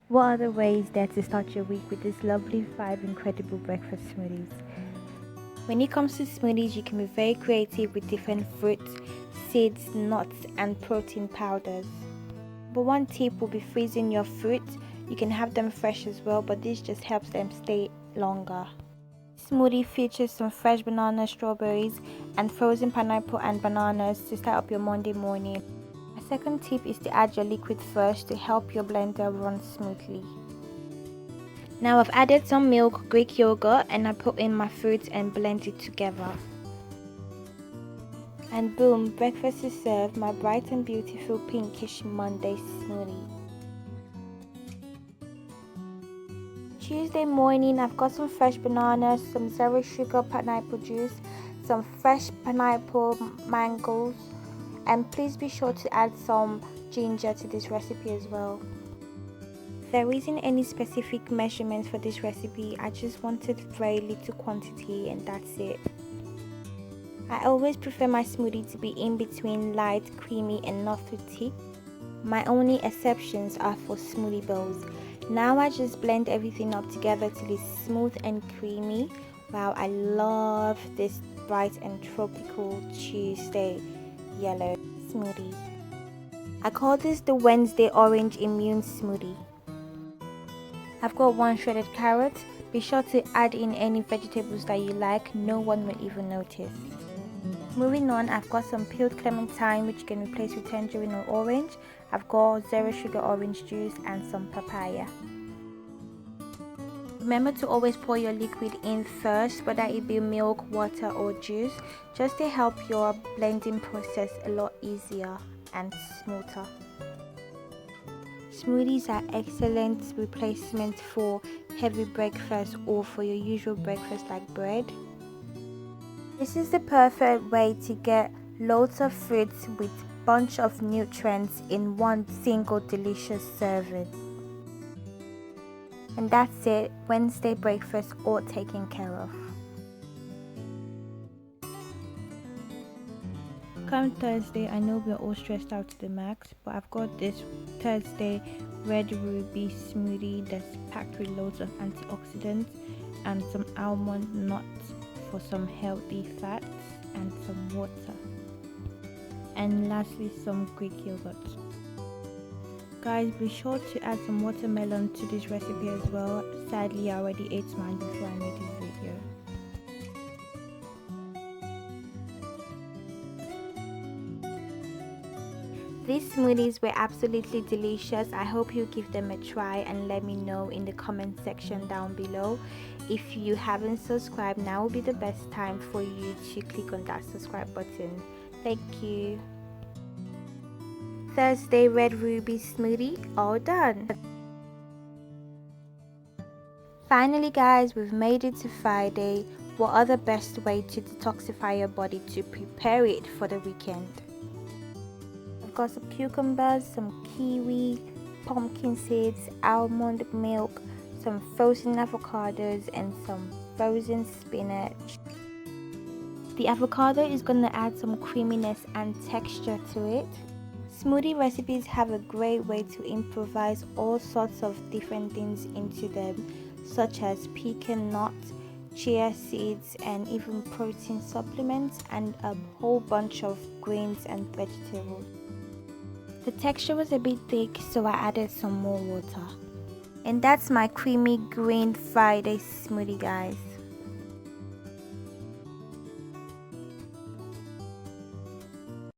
What other ways there to start your week with this lovely 5 incredible breakfast smoothies? When it comes to smoothies, you can be very creative with different fruits, seeds, nuts, and protein powders. But one tip will be freezing your fruits. You can have them fresh as well, but this just helps them stay longer. Smoothie features some fresh banana, strawberries, and frozen pineapple and bananas to start up your Monday morning. My second tip is to add your liquid first to help your blender run smoothly. Now I've added some milk, Greek yogurt, and I put in my fruits and blend it together. And boom, breakfast is served, my bright and beautiful pinkish Monday smoothie. Tuesday morning, I've got some fresh bananas, some zero sugar pineapple juice, some fresh pineapple mangoes, and please be sure to add some ginger to this recipe as well. There isn't any specific measurements for this recipe, I just wanted very little quantity and that's it. I always prefer my smoothie to be in between light, creamy and not too thick. My only exceptions are for smoothie bowls. Now I just blend everything up together till it's smooth and creamy. Wow, I love this bright and tropical Tuesday yellow smoothie. I call this the Wednesday Orange Immune Smoothie. I've got 1 shredded carrot. Be sure to add in any vegetables that you like, no one will even notice. Moving on, I've got some peeled clementine which you can replace with tangerine or orange. I've got zero sugar orange juice and some papaya. Remember to always pour your liquid in first, whether it be milk, water or juice, just to help your blending process a lot easier and smoother. Smoothies are excellent replacement for heavy breakfast or for your usual breakfast like bread. This is the perfect way to get loads of fruits with bunch of nutrients in one single delicious serving. And that's it, Wednesday breakfast all taken care of. Come Thursday, I know we're all stressed out to the max, but I've got this Thursday red ruby smoothie that's packed with loads of antioxidants and some almond nuts for some healthy fats and some water. And lastly, some Greek yogurt. Guys, be sure to add some watermelon to this recipe as well. Sadly, I already ate mine before I made this video. These smoothies were absolutely delicious. I hope you give them a try and let me know in the comment section down below. If you haven't subscribed, now will be the best time for you to click on that subscribe button. Thank you. Thursday red ruby smoothie all done. Finally guys, we've made it to Friday. What other best way to detoxify your body to prepare it for the weekend? I've got some cucumbers, some kiwi, pumpkin seeds, almond milk, some frozen avocados and some frozen spinach. The avocado is going to add some creaminess and texture to it. Smoothie recipes have a great way to improvise all sorts of different things into them, such as pecan nuts, chia seeds and even protein supplements and a whole bunch of grains and vegetables. The texture was a bit thick, so I added some more water. And that's my creamy green Friday smoothie guys.